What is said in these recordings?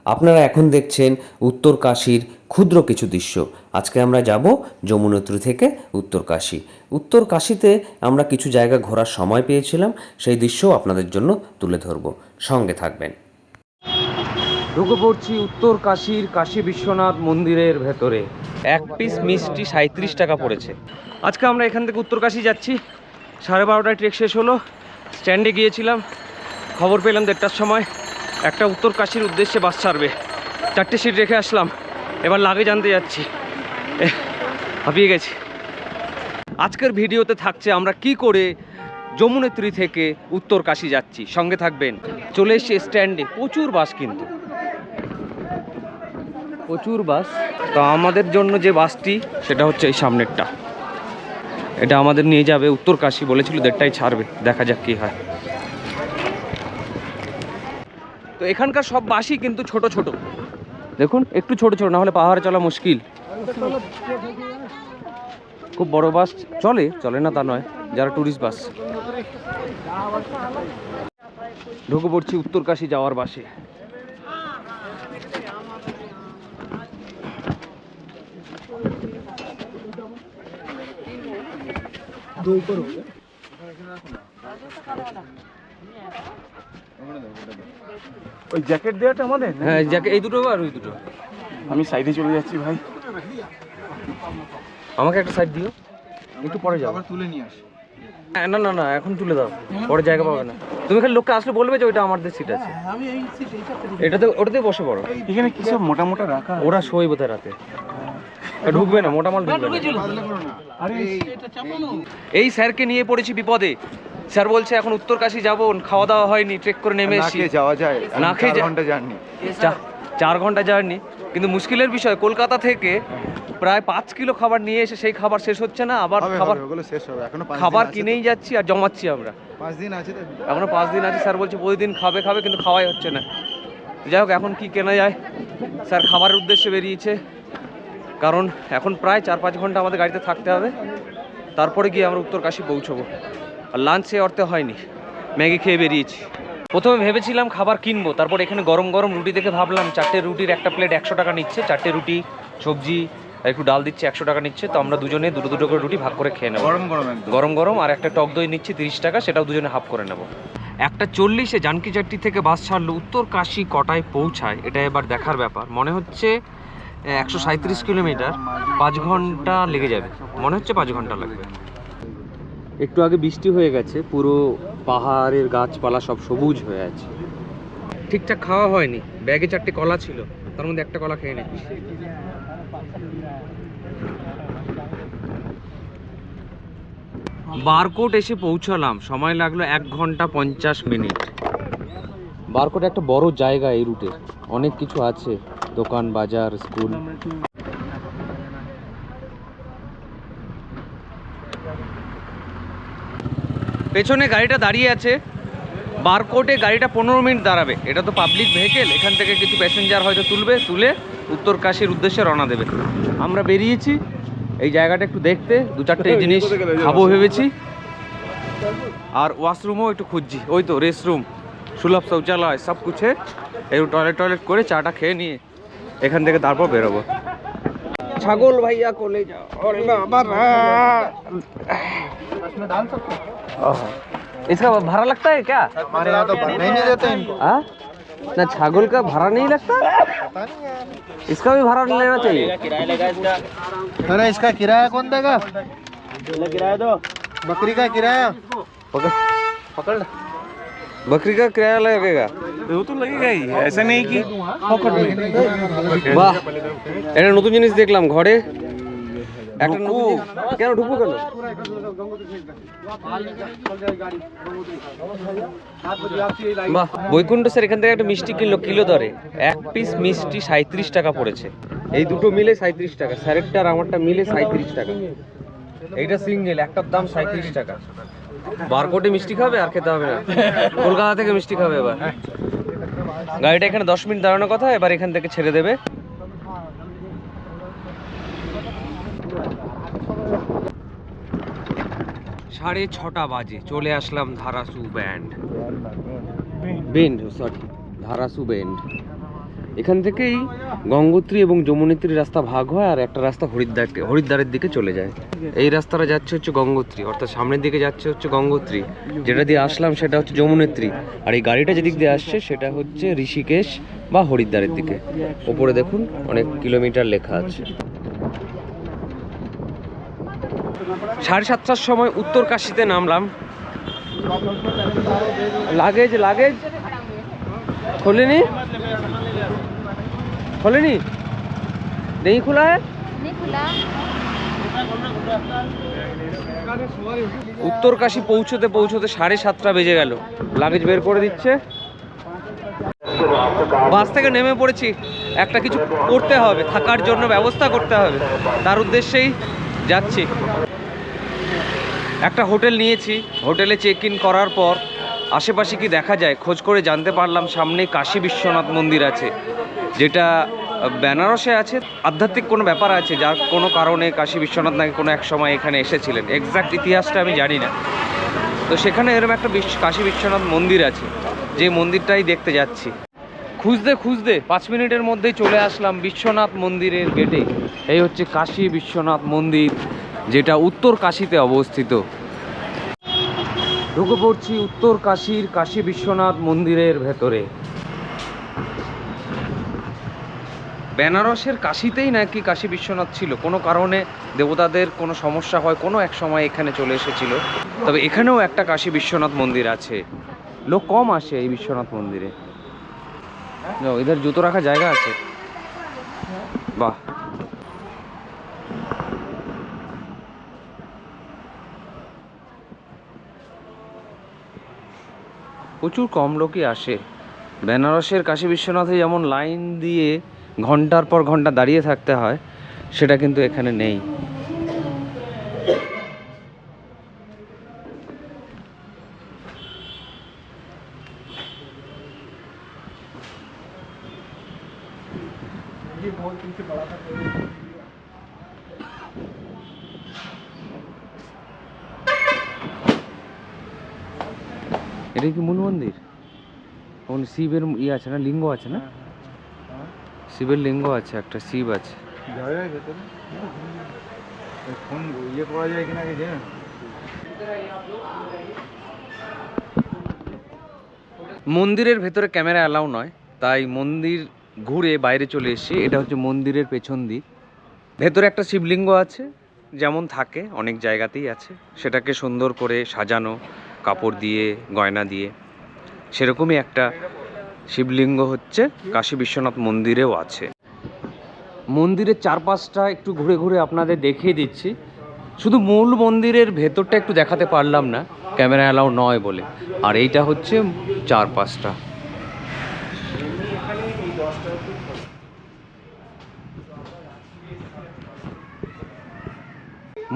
আপনারা এখন দেখছেন উত্তরকাশীর ক্ষুদ্র কিছু দৃশ্য। আজকে আমরা যাব যমুনোত্রী থেকে উত্তরকাশী। উত্তরকাশীতে আমরা কিছু জায়গা ঘোরার সময় পেয়েছিলাম, সেই দৃশ্যও আপনাদের জন্য তুলে ধরব। সঙ্গে থাকবেন। ঢুকে পড়ছি উত্তরকাশীর কাশী বিশ্বনাথ মন্দিরের ভেতরে। এক পিস মিষ্টি 37 টাকা পড়েছে। আজকে আমরা এখান থেকে উত্তরকাশী যাচ্ছি। 12:30টায় ট্রেক শেষ হলো, স্ট্যান্ডে গিয়েছিলাম, খবর পেলাম 1টার সময় একটা উত্তরকাশীর উদ্দেশ্যে বাস ছাড়বে। 4টে সিট রেখে আসলাম, এবার লাগেজ আনতে যাচ্ছি। হাঁপিয়ে গেছি। আজকের ভিডিওতে থাকছে আমরা কি করে যমুনোত্রী থেকে উত্তরকাশী যাচ্ছি। সঙ্গে থাকবেন। চলে এসছি স্ট্যান্ডে, প্রচুর বাস, কিন্তু প্রচুর বাস। তো আমাদের জন্য যে বাসটি সেটা হচ্ছে এই সামনেরটা, এটা আমাদের নিয়ে যাবে উত্তরকাশী। বলেছিল 1:30টায় ছাড়বে, দেখা যাক কি হয়। তো এখানকার সব বাসই কিন্তু ছোট ছোট, দেখুন একটু ছোট ছোট, না হলে পাহাড়ে চলা মুশকিল। খুব বড় বাস চলে না তা নয়, যারা ট্যুরিস্ট বাস। ঢুকে পড়ছি উত্তরকাশী যাওয়ার বাসে। ওই জ্যাকেট দেওয়াটা আমাদের? হ্যাঁ, জ্যাকেট এই দুটো আর ওই দুটো। আমি সাইডে চলে যাচ্ছি ভাই। আমাকে একটা সাইড দিও, একটু পরে যাবো। আবার তুলে নিয়ে আসি। না না না, এখন তুলে দাও, পরে জায়গা পাবে না। তুমি খালি লোককে আসলে বলবে যে ওইটা আমাদের সিট আছে, আমি এই সিট এটাতে ওটাতে বসে পড়ো। এখানে কি সব মোটা মোটা রাখা? ওরা শোয় বোধহয় রাতে, ঢুকবে না, মোটা মাল ঢুকবে না। আরে এটা চাপানো। এই স্যারকে নিয়ে পড়েছি বিপদে। স্যার বলছে এখন উত্তরকাশী যাবো, খাওয়া দাওয়া হয়নি, ট্রেক করে নেমে এসেছি। যাওয়া যায় না খেয়ে 4 ঘন্টা জার্নি। 4 ঘন্টা জার্নি, কিন্তু মুশকিলের বিষয় কলকাতা থেকে প্রায় 5 কিলো খাবার নিয়ে এসে সেই খাবার শেষ হচ্ছে না। আবার খাবার ওগুলো শেষ হবে, এখনো 5 খাবার কিনেই যাচ্ছি আর জমাচ্ছি আমরা। 5 দিন আছে তো। এখনো 5 দিন আছে। স্যার বলছে প্রতিদিন খাবে কিন্তু খাওয়াই হচ্ছে না। যাই হোক, এখন কি কেনা যায়। স্যার খাবারের উদ্দেশ্যে বেরিয়েছে, কারণ এখন প্রায় 4-5 ঘন্টা আমাদের গাড়িতে থাকতে হবে, তারপরে গিয়ে আমরা উত্তরকাশী পৌঁছবো। আর লাঞ্চ সে অর্থে হয়নি, ম্যাগি খেয়ে বেরিয়েছি। প্রথমে ভেবেছিলাম খাবার কিনবো, তারপর এখানে গরম গরম রুটি দেখে ভাবলাম 4টে রুটির একটা প্লেট 100 টাকা নিচ্ছে। 4টে রুটি, সবজি আর একটু ডাল দিচ্ছে, 100 টাকা নিচ্ছে। তো আমরা দুজনে দুটো করে রুটি ভাগ করে খেয়ে নেবো, গরম গরম। আর একটা টক দই নিচ্ছি 30 টাকা, সেটাও দুজনে হাফ করে নেবো। 1:40-এ জানকীচাট্টি থেকে বাস ছাড়লো, উত্তরকাশী কটায় পৌঁছায় এটা এবার দেখার ব্যাপার। মনে হচ্ছে 137 কিলোমিটার, 5 ঘন্টা লেগে যাবে। মনে হচ্ছে 5 ঘন্টা লাগবে। একটু আগে বৃষ্টি হয়ে গেছে, পুরো পাহাড়ের গাছপালা সব সবুজ হয়ে আছে। ঠিকঠাক খাওয়া হয়নি, ব্যাগে 4টে কলা ছিল, তার মধ্যে একটা কলা খেয়ে নিচ্ছি। বারকোট এসে পৌঁছালাম, সময় লাগলো 1 ঘন্টা 50 মিনিট। বারকোট একটা বড় জায়গা, এই রুটে অনেক কিছু আছে, দোকান, বাজার, স্কুল। পেছনে গাড়িটা দাঁড়িয়ে আছে, বারকোটে গাড়িটা 15 মিনিট দাঁড়াবে। এটা তো পাবলিক ভেহিকেল, এখান থেকে কিছু প্যাসেঞ্জার হয়তো তুলে উত্তরকাশীর উদ্দেশ্যে রওনা দেবে। আমরা বেরিয়েছি এই জায়গাটা একটু দেখতে, 2-4টে জিনিস খাবো ভেবেছি, আর ওয়াশরুমও একটু খুঁজছি। ওই তো রেস্টরুম, সুলভ শৌচালয়, সব কিছু। একটু টয়লেট করে চাটা খেয়ে নিয়ে এখান থেকে তারপর বেরোবো। ছাগল ভাইয়া কোলে যাও। इसका भाड़ा लगता है क्या? हमारे यहाँ तो भरने ही नहीं देते इनको। हाँ? ना, छागल का भाड़ा नहीं लगता, इसका भी भाड़ा लेना चाहिए। किराया लगा इसका। अरे इसका किराया कौन देगा? किराया दो। बकरी का किराया पकड़ बकरी का किराया लगेगा। वो तो लगेगा ही, ऐसा नहीं कि বাহ, এটা নতুন জিনিস দেখলাম ঘরে। একটা নতুন কেন ঢুকবো কেন? বাহ, বৈকুণ্ঠ স্যার এখান থেকে একটা মিষ্টি কিনলো কিলো দরে। 1 পিস মিষ্টি 37 টাকা পড়েছে। এই দুটো মিলে 37 টাকা, স্যারেরটা আর আমারটা মিলে 37 টাকা। এইটা সিঙ্গেল, একটার দাম 37 টাকা। বারকোটে মিষ্টি খাবে আর খেতে হবে না, কলকাতা থেকে মিষ্টি খাবে। এবার গাড়িটা এখানে 10 মিনিট দাঁড়ানোর কথা, এবার এখান থেকে ছেড়ে দেবে। সাড়ে 6টা বাজে, চলে আসলাম ধারাসু বেন্ড। ধারাসু বেন্ড। এখান থেকেই গঙ্গোত্রী এবং যমুনেত্রী রাস্তা ভাগ হয়, আর একটা রাস্তা হরিদ্বারের দিকে চলে যায়। এই রাস্তাটা যাচ্ছে হচ্ছে গঙ্গোত্রী, অর্থাৎ সামনের দিকে যাচ্ছে হচ্ছে গঙ্গোত্রী, যেটা দিয়ে আসলাম সেটা হচ্ছে যমুনেত্রী, আর এই গাড়িটা যেদিক দিয়ে আসছে সেটা হচ্ছে ঋষিকেশ বা হরিদ্বারের দিকে। ওপরে দেখুন অনেক কিলোমিটার লেখা আছে। 7:30টার সময় উত্তর কাশীতে নামলাম। লাগেজ खोलेनी नहीं खुला है। উত্তর কাশী পৌঁছতে 7:30 বেজে গেল। লাগেজ বের করে দিচ্ছে। বাস থেকে নেমে পড়েছি, একটা কিছু করতে হবে, থাকার জন্য ব্যবস্থা করতে হবে, তার উদ্দেশ্যেই যাচ্ছি। একটা হোটেল নিয়েছি, হোটেলে চেক ইন করার পর আশেপাশে কি দেখা যায় খোঁজ করে জানতে পারলাম সামনে কাশী বিশ্বনাথ মন্দির আছে, যেটা বেনারসে আছে। আধ্যাত্মিক কোনো ব্যাপার আছে, যার কোনো কারণে কাশী বিশ্বনাথ নাকি কোনো এক সময় এখানে এসেছিলেন, এক্স্যাক্ট ইতিহাসটা আমি জানি না। তো সেখানে এরকম একটা কাশী বিশ্বনাথ মন্দির আছে, যে মন্দিরটাই দেখতে যাচ্ছি। খুঁজতে 5 মিনিটের মধ্যেই চলে আসলাম বিশ্বনাথ মন্দিরের গেটে। এই হচ্ছে কাশী বিশ্বনাথ মন্দির, যেটা উত্তর কাশীতে অবস্থিত। ঢুকে পড়ছি উত্তর কাশীর কাশী বিশ্বনাথ মন্দিরের ভেতরে। বেনারসের কাশীতেই নাকি কাশী বিশ্বনাথ ছিল, কোনো কারণে দেবতাদের কোনো সমস্যা হয়, কোনো এক সময় এখানে চলে এসেছিল। তবে এখানেও একটা কাশী বিশ্বনাথ মন্দির আছে, লোক কম আসে এই বিশ্বনাথ মন্দিরে। এদের জুতো রাখা জায়গা আছে, বাহ। প্রচুর কম লোকই আসে। বেনারসের কাশী বিশ্বনাথে যেমন লাইন দিয়ে ঘন্টার পর ঘন্টা দাঁড়িয়ে থাকতে হয়, সেটা কিন্তু এখানে নেই। এটা কি মূল মন্দির? ওখানে শিবের ইয়ে আছে না, লিঙ্গ আছে না, শিবের লিঙ্গ আছে, একটা শিব আছে। মন্দিরের ভেতরে ক্যামেরা অ্যালাউ নয়, তাই মন্দির ঘুরে বাইরে চলে এসেছি। এটা হচ্ছে মন্দিরের পেছন দিক। ভেতরে একটা শিবলিঙ্গ আছে, যেমন থাকে অনেক জায়গাতেই আছে, সেটাকে সুন্দর করে সাজানো কাপড় দিয়ে, গয়না দিয়ে। সেরকমই একটা শিবলিঙ্গ হচ্ছে কাশী বিশ্বনাথ মন্দিরেও আছে। মন্দিরের চারপাশটা একটু ঘুরে ঘুরে আপনাদের দেখিয়ে দিচ্ছি। শুধু মূল মন্দিরের ভেতরটা একটু দেখাতে পারলাম না, ক্যামেরা অ্যালাউ নয় বলে। আর এইটা হচ্ছে চারপাশটা।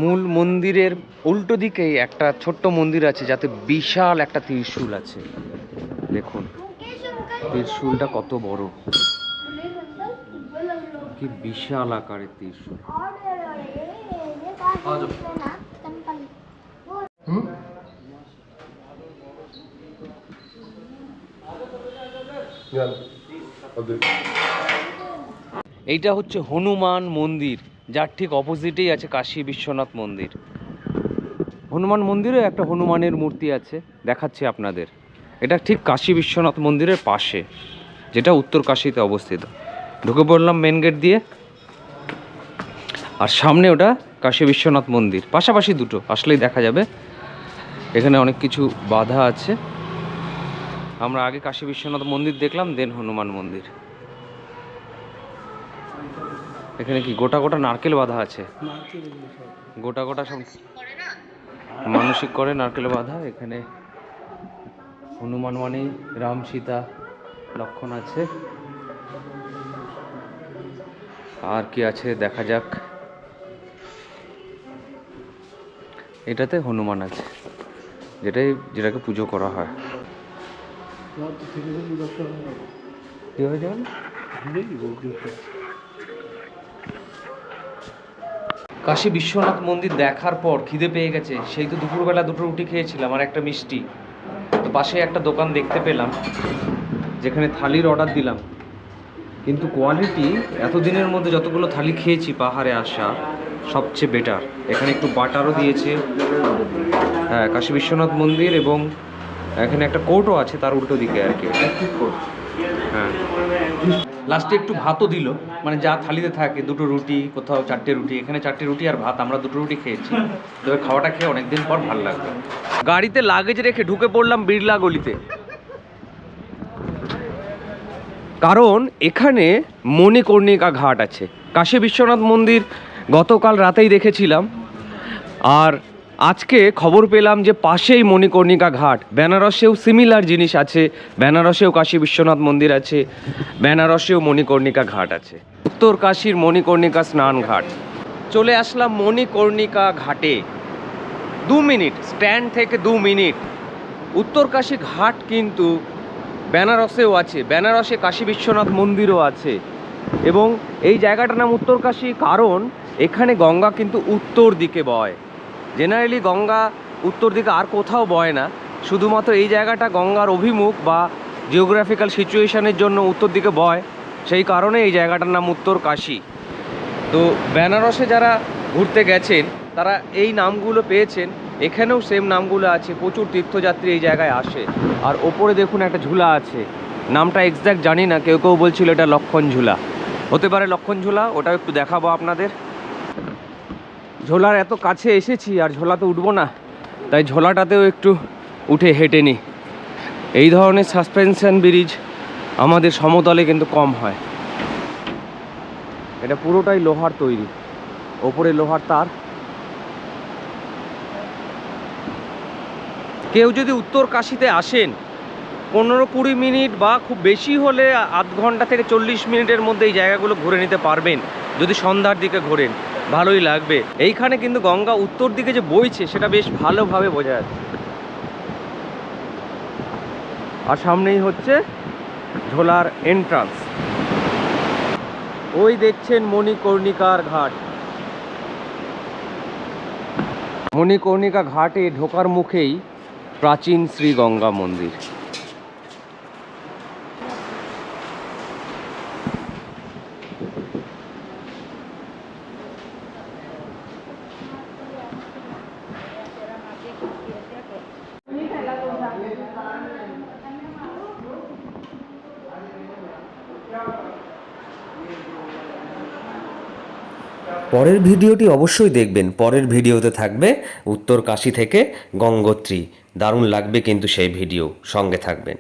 মূল মন্দিরের উল্টো দিকেই একটা ছোট্ট মন্দির আছে, যাতে বিশাল একটা ত্রিশূল আছে। দেখুন ত্রিশূলটা কত বড়, কি বিশাল আকারের ত্রিশূল। এইটা হচ্ছে হনুমান মন্দির, যার ঠিক অপোজিটেই আছে কাশী বিশ্বনাথ মন্দির। হনুমান মন্দিরে একটা হনুমানের মূর্তি আছে, দেখাচ্ছি আপনাদের। এটা ঠিক কাশী বিশ্বনাথ মন্দিরের পাশে, যেটা উত্তর কাশীতে অবস্থিত। ঢুকে পড়লাম মেন গেট দিয়ে, আর সামনে ওটা কাশী বিশ্বনাথ মন্দির, পাশাপাশি দুটো, আসলেই দেখা যাবে। এখানে অনেক কিছু বাধা আছে। আমরা আগে কাশী বিশ্বনাথ মন্দির দেখলাম, দেন হনুমান মন্দির। এখানে কি গোটা গোটা নারকেল বাঁধা আছে, গোটা গোটা সব মানসিক করে নারকেল বাঁধা। এখানে হনুমান মানে রাম, সীতা, লক্ষণ আছে। আর কি আছে দেখা যাক। এটাতে হনুমান আছে, যেটাকে পুজো করা হয়। কি হয়েছে? কাশী বিশ্বনাথ মন্দির দেখার পর খিদে পেয়ে গেছে। সেই তো দুপুরবেলা 2টো রুটি খেয়েছিলাম আর একটা মিষ্টি। তো পাশে একটা দোকান দেখতে পেলাম, যেখানে থালির অর্ডার দিলাম। কিন্তু কোয়ালিটি এতদিনের মধ্যে যতগুলো থালি খেয়েছি পাহাড়ে আসা সবচেয়ে বেটার। এখানে একটু বাটারও দিয়েছে। হ্যাঁ, কাশী বিশ্বনাথ মন্দির এবং এখানে একটা কোর্টও আছে তার উল্টো দিকে আর কি। হ্যাঁ, লাস্টে একটু ভাতও দিল, মানে যা থালিতে থাকে, 2টো রুটি, কোথাও 4টে রুটি, এখানে 4টে রুটি আর ভাত, আমরা 2টো রুটি খেয়েছি। তবে খাওয়াটা খেয়ে অনেকদিন পর ভালো লাগবে। গাড়িতে লাগেজ রেখে ঢুকে পড়লাম বিড়লা গলিতে, কারণ এখানে মণিকর্ণিকা ঘাট আছে। কাশী বিশ্বনাথ মন্দির গতকাল রাতেই দেখেছিলাম, আর আজকে খবর পেলাম যে পাশেই মণিকর্ণিকা ঘাট। বেনারসেও সিমিলার জিনিস আছে, বেনারসেও কাশী বিশ্বনাথ মন্দির আছে, বেনারসেও মণিকর্ণিকা ঘাট আছে। উত্তর কাশীর মণিকর্ণিকা স্নান ঘাট। চলে আসলাম মণিকর্ণিকা ঘাটে। 2 মিনিট, স্ট্যান্ড থেকে 2 মিনিট। উত্তর কাশী ঘাট কিন্তু বেনারসেও আছে, বেনারসে কাশী বিশ্বনাথ মন্দিরও আছে। এবং এই জায়গাটার নাম উত্তর কাশী কারণ এখানে গঙ্গা কিন্তু উত্তর দিকে বয়। জেনারেলি গঙ্গা উত্তর দিকে আর কোথাও বয় না, শুধুমাত্র এই জায়গাটা গঙ্গার অভিমুখ বা জিওগ্রাফিক্যাল সিচুয়েশনের জন্য উত্তর দিকে বয়, সেই কারণে এই জায়গাটার নাম উত্তর কাশী। তো বেনারসে যারা ঘুরতে গেছেন তারা এই নামগুলো পেয়েছেন, এখানেও সেম নামগুলো আছে। প্রচুর তীর্থযাত্রী এই জায়গায় আসে। আর ওপরে দেখুন একটা ঝুলা আছে, নামটা এক্স্যাক্ট জানি না, কেউ কেউ বলছিল এটা লক্ষণ ঝুলা, হতে পারে লক্ষণ ঝুলা, ওটাও একটু দেখাবো আপনাদের। ঝোলার এত কাছে এসেছি আর ঝোলাতে উঠবো না, তাই ঝোলাটাতেও একটু উঠে হেঁটে নিই। এই ধরনের সাসপেনশন ব্রিজ আমাদের সমতলে কিন্তু কম হয়। এটা পুরোটাই লোহার তৈরি, ওপরে লোহার তার। কেউ যদি উত্তর কাশীতে আসেন 15-20 মিনিট বা খুব বেশি হলে আধ ঘন্টা থেকে 40 মিনিটের মধ্যে এই জায়গাগুলো ঘুরে নিতে পারবেন। যদি সন্ধ্যার দিকে ঘোরেন ভালোই লাগবে। এইখানে কিন্তু গঙ্গা উত্তর দিকে যে বইছে সেটা বেশ ভালোভাবে বোঝা যাচ্ছে। আর সামনেই হচ্ছে ঝোলার এন্ট্রান্স। ওই দেখছেন মণিকর্ণিকার ঘাট। মণিকর্ণিকা ঘাটে ঢোকার মুখেই প্রাচীন শ্রী গঙ্গা মন্দির। পরের ভিডিওটি অবশ্যই দেখবেন। পরের ভিডিওতে থাকবে উত্তর কাশী থেকে গঙ্গোত্রী। দারুণ লাগবে কিন্তু সেই ভিডিও, সঙ্গে থাকবেন।